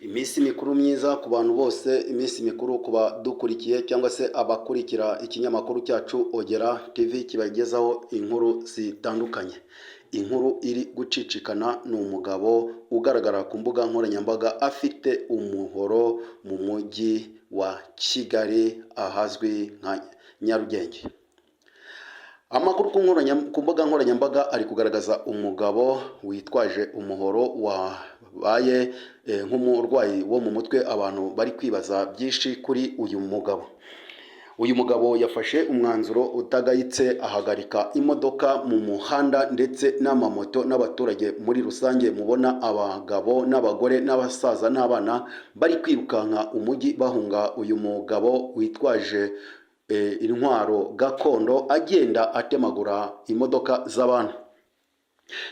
Iminsi mikuru myiza ku bantu bose, iminsi mikuru ku badukurikiye cyangwa se abakurikira ikinyamakuru cyacu Ogera TV kibagezaho inkuru zitandukanye. Inkuru iri gucicikana ni umugabo ugaragara ku mbuga nkoranyambaga afite umuhoro mu mujyi wa Kigali ahazwi nka Nyarugenge. Amakuru ku mbuga nkoranyambaga ari kugaragaza umugabo witwaje umuhoro wabaye nk'umurwayi wo mu mutwe. Abantu bari kwibaza byinshi kuri uyu mugabo. Uyu mugabo yafashe umwanzuro utagayitse, ahagarika imodoka mu muhanda ndetse n'amamoto n'abaturage muri rusange. Mubona abagabo n'abagore n'abasaza n'abana bari kwirukanka umujyi bahunga uyu mugabo witwaje intwaro gakondo agenda atemagura imodoka z'abantu.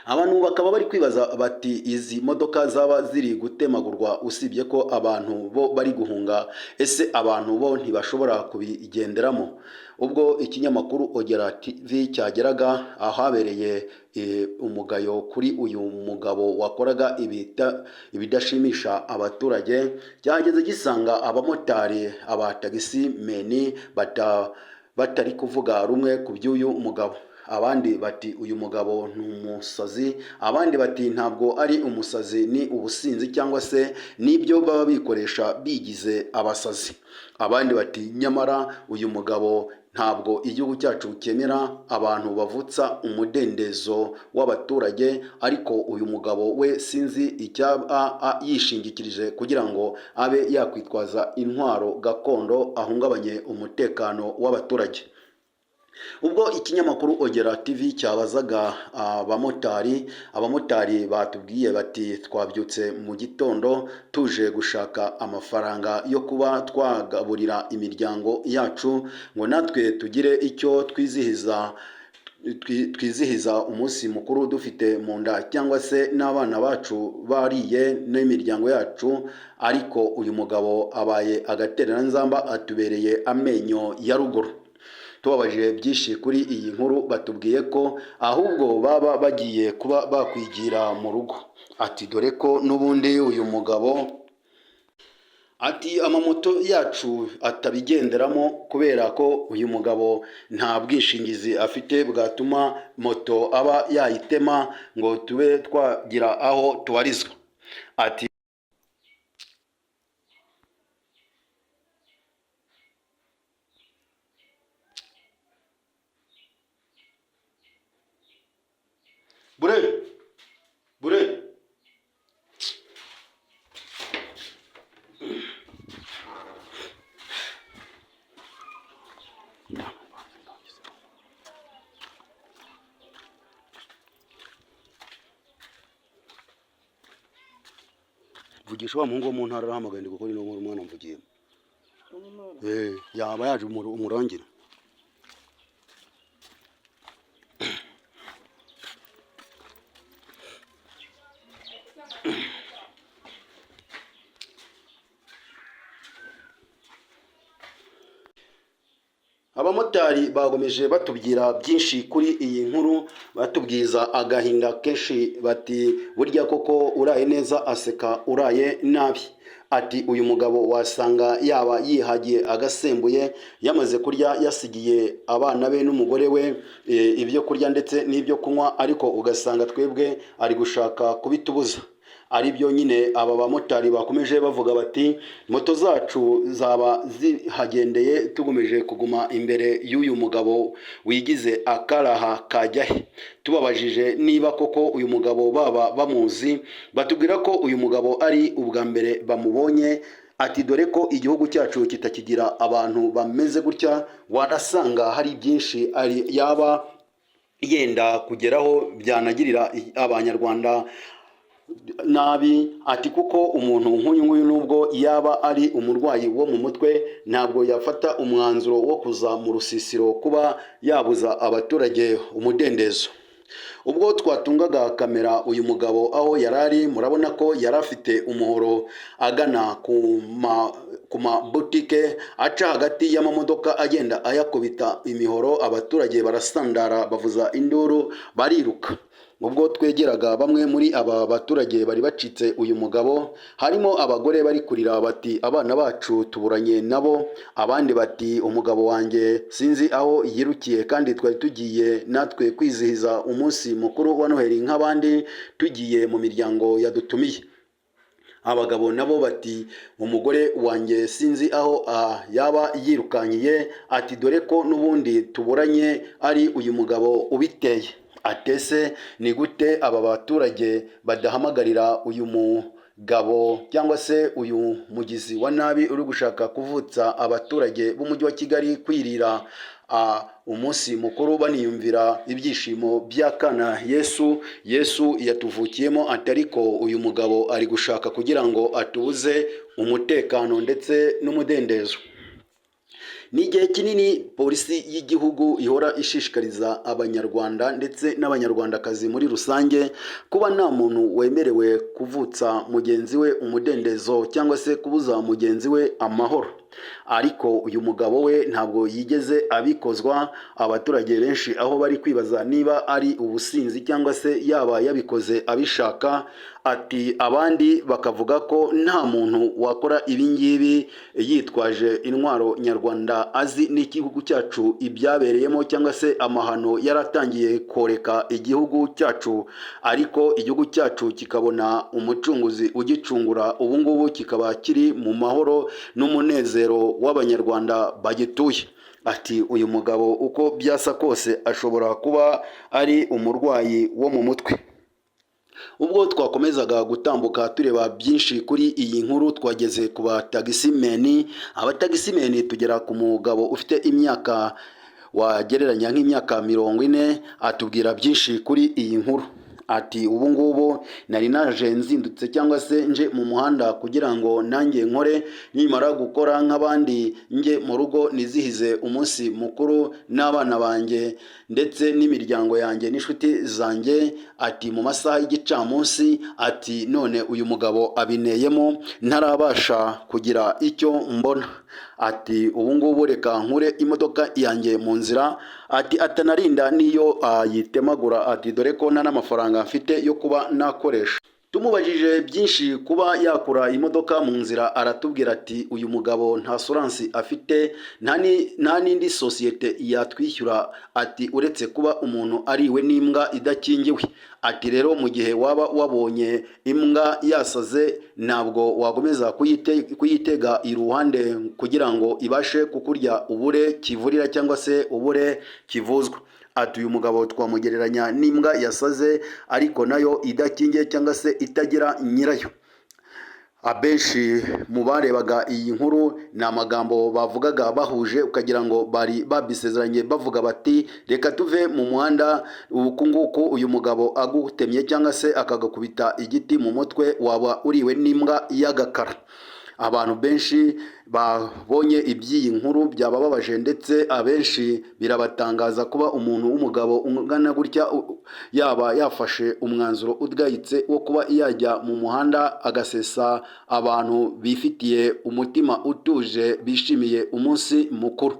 Abantu bakaba bari kwibaza bati izi modoka zaba ziri gutemagurwa usibye ko abantu bo bari guhunga, ese abantu bo ntibashobora kubigenderamo? Ubwo ikinyamakuru Ogera TV cyageraga ahabereye umugayo kuri uyu mugabo wakoraga ibidashimisha abaturage, cyageze gisanga abamotari, abatagisi meni batari kuvuga rumwe ku by'uyu mugabo. Abandi bati uyu mugabo ni umusazi, abandi bati ntabwo ari umusazi, ni ubusinzi cyangwa se nibyo baba bikoresha bigize abasazi. Abandi bati nyamara uyu mugabo ntabwo igihugu cyacu cyemera abantu bavutsa umudendezo w'abaturage, ariko uyu mugabo we sinzi icyaba yishingikirije kugira ngo abe yakwitwaza intwaro gakondo ahungabanye umutekano w'abaturage. Ubwo ikinyamakuru Ogera TV cyabazaga abamotari batubwiye bati twabyutse mu gitondo tuje gushaka amafaranga yo kuba twagaburira imiryango yacu ngo natwe tugire icyo twizihiza umunsi mukuru dufite mu nda, cyangwa se n'abana bacu bariye n'imiryango yacu, ariko uyu mugabo abaye agatereranzamba atubereye amenyo ya ruguru. Tubabaje byinshi kuri iyi nkuru, batubwiye ko ahubwo baba bagiye kuba bakwigira mu rugo. Ati dore ko n'ubundi uyu mugabo ati amamoto yacu atabigenderamo kubera ko uyu mugabo nta bwishingizi afite bwatuma moto aba yayitema ngo tube twagira aho tubarizwa. Ati Bure vugisha wa muhungu wo mu ntara arahamagaye ndi gukora ino nkuru umwana mvugiye. Yaba yaje umurangira. abamotari bagomeje batubwira byinshi kuri iyi nkuru, batubwiza agahinda kenshi, bati burya koko uraye neza aseka uraye nabi. Ati uyu mugabo wasanga yaba yihagiye agasembuye, yamaze kurya yasigiye abana be n'umugore we ibyo kurya ndetse n'ibyo kunywa, ariko ugasanga twebwe ari gushaka kubitubuza. Ari byo nyine aba bamotari bakomeje bavuga bati moto zacu zaba zihagendeye tugomeje kuguma imbere y'uyu mugabo wigize akaraha kajyahe. Tubabajije niba koko uyu mugabo baba bamuzi, batubwira ko uyu mugabo ari ubwa mbere bamubonye. Ati dore ko igihugu cyacu kitakigira abantu bameze gutya, warasanga hari byinshi yaba yenda kugeraho byanagirira abanyarwanda nabi. Ati kuko umuntu nk'uyu nguyu nubwo yaba ari umurwayi wo mu mutwe, ntabwo yafata umwanzuro wo kuza mu rusisiro kuba yabuza abaturage umudendezo. Ubwo twatungaga kamera uyu mugabo aho yarari, murabona ko yari afite umuhoro agana ku mabutike, aca hagati y'amamodoka agenda ayakubita imihoro. Abaturage barasandara bavuza induru bariruka. Ubwo twegeraga bamwe muri aba baturage bari bacitse uyu mugabo, harimo abagore bari kurira bati abana bacu tuburanye nabo, abandi bati umugabo wanjye sinzi aho yirukiye, kandi twari tugiye natwe kwizihiza umunsi mukuru wa Noheli nk'abandi, tugiye mu miryango yadutumiye. Abagabo nabo bati umugore wanjye sinzi aho yaba yirukanyiye. Ati dore ko n'ubundi tuburanye ari uyu mugabo ubiteye. Atese ni gute aba baturage badahamagarira uyu mugabo cyangwa se uyu mugizi wa nabi uri gushaka kuvutsa abaturage b'umujyi wa Kigali kwirira umunsi mukuru, baniyumvira ibyishimo by'akana Yesu yatuvukiyemo. Atariko uyu mugabo ari gushaka kugira ngo atubuze umutekano ndetse n'umudendezo. Ni igihe kinini polisi y'igihugu ihora ishishikariza abanyarwanda ndetse n'abanyarwandakazi muri rusange kuba nta muntu wemerewe kuvutsa mugenzi we umudendezo cyangwa se kubuza mugenzi we amahoro. Ariko uyu mugabo we ntabwo yigeze abikozwa. Abaturage benshi aho bari kwibaza niba ari ubusinzi cyangwa se yaba yabikoze abishaka. Ati abandi bakavuga ko nta muntu wakora ibingibi yitwaje intwaro nyarwanda, azi n'igihugu cyacu ibyabereyemo cyangwa se amahano yaratangiye koreka igihugu cyacu, ariko igihugu cyacu kikabona umucunguzi ugicungura. Ubu ngubu kikaba kiri mu mahoro n'umunezero w'abanyarwanda bagituye. Ati uyu mugabo uko byasa kose ashobora kuba ari umurwayi wo mu mutwe. Ubwo twakomezaga gutambuka tureba byinshi kuri iyi nkuru, twageze ku batagisimeni. Abatagisimeni tugera ku mugabo ufite imyaka wagereranya nk'imyaka 40. Atubwira byinshi kuri iyi nkuru. Ati ubu ngubu nari naje nzindutse cyangwa se nje mu muhanda kugira ngo nanjye nkore, nimara gukora nk'abandi nge mu rugo nizihize umunsi mukuru n'abana banjye ndetse n'imiryango yanjye n'inshuti zanjye. Ati mu masaha y'igicamunsi, ati none uyu mugabo abineyemo ntarabasha kugira icyo mbona. Ati ubu ngubu reka nkure imodoka yanjye mu nzira. Ati atanarinda niyo yitemagura. Ati dore ko nta n'amafaranga mfite yo kuba nakoresha. Tumubajije byinshi kuba yakura imodoka mu nzira, aratubwira ati uyu mugabo nta assurance afite, nta n'indi sosiyete yatwishyura. Ati uretse kuba umuntu ariwe n'imbwa idakingiwe. Ati rero mu gihe waba wabonye imbwa yasaze, ntabwo wagomeza kuyitega iruhande kugira ngo ibashe kukurya ubure kivurira cyangwa se ubure kivuzwa. Ati uyu mugabo twamugereranya n'imbwa yasaze ariko nayo idakingiye cyangwa se itagira nyirayo. Abenshi mu barebaga iyi nkuru ni amagambo bavugaga bahuje, ukagira ngo bari babisezeranye bavuga bati reka tuve mu muhanda, uku nguku uyu mugabo agutemye cyangwa se akagakubita igiti mu mutwe waba uriwe n'imbwa y'agakara. Abantu benshi babonye iby'iyi nkuru byabababaje ndetse abenshi birabatangaza kuba umuntu w'umugabo ungana gutya yaba yafashe umwanzuro udgayitse wo kuba yajya mu muhanda agasesa abantu bifitiye umutima utuje bishimiye umunsi mukuru.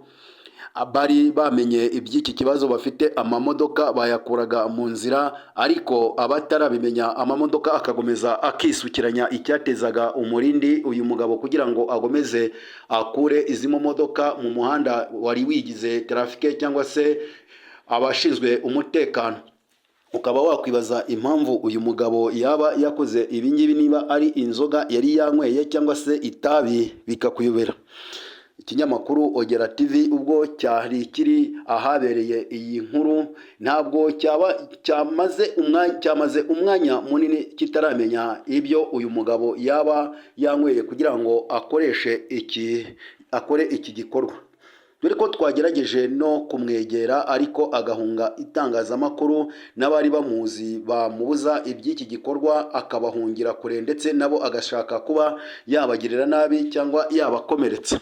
bari bamenye iby'iki kibazo bafite amamodoka bayakuraga mu nzira, ariko abatarabimenya amamodoka akakomeza akisukiranya icyatezaga umurindi uyu mugabo kugira ngo agomeze akure izi modoka mu muhanda wari wigize trafike cyangwa se abashinzwe umutekano. Ukaba wakwibaza impamvu uyu mugabo yaba yakoze ibingibi, niba ari inzoga yari yanyweye cyangwa se itabi bikakuyobera. Ikinyamakuru Ogera TV ubwo cyari kiri ahabereye iyi nkuru ntabwo cyamaze umwanya munini kitaramenya ibyo uyu mugabo yaba yanyweye kugira ngo akore iki gikorwa, dore ko twagerageje no kumwegera ariko agahunga itangazamakuru, n'abari bamuzi bamubuza iby'iki gikorwa akabahungira kure, ndetse nabo agashaka kuba yabagirira nabi cyangwa yabakomeretsa.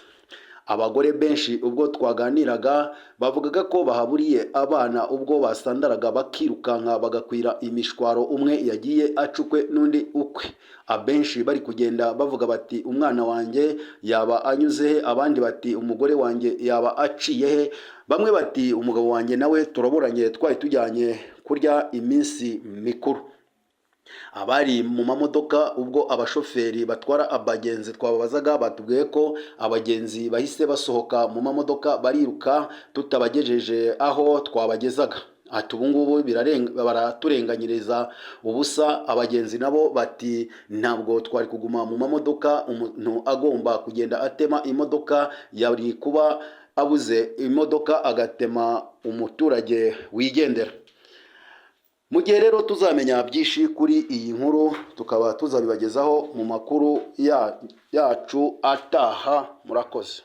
Abagore benshi ubwo twaganiraga bavugaga ko bahaburiye abana ubwo basandaraga bakirukanka bagakwira imishwaro, umwe yagiye acukwe n'undi ukwe. Abenshi bari kugenda bavuga bati umwana wanjye yaba anyuze he, abandi bati umugore wanjye yaba aciye he, bamwe bati umugabo wanjye nawe turaburanye twari tujyanye kurya iminsi mikuru. Abari mu mamodoka ubwo abashoferi batwara abagenzi twababazaga batubwiye ko abagenzi bahise basohoka mu mamodoka bariruka tutabagejeje aho twabagezaga. Ati ubu ngubu baraturenganyiriza ubusa. Abagenzi nabo bati ntabwo twari kuguma mu mamodoka, umuntu agomba kugenda atema imodoka yari kuba abuze imodoka agatema umuturage wigendera. Mu gihe rero tuzamenya byinshi kuri iyi nkuru tukaba tuzabibagezaho mu makuru yacu ataha. Murakoze.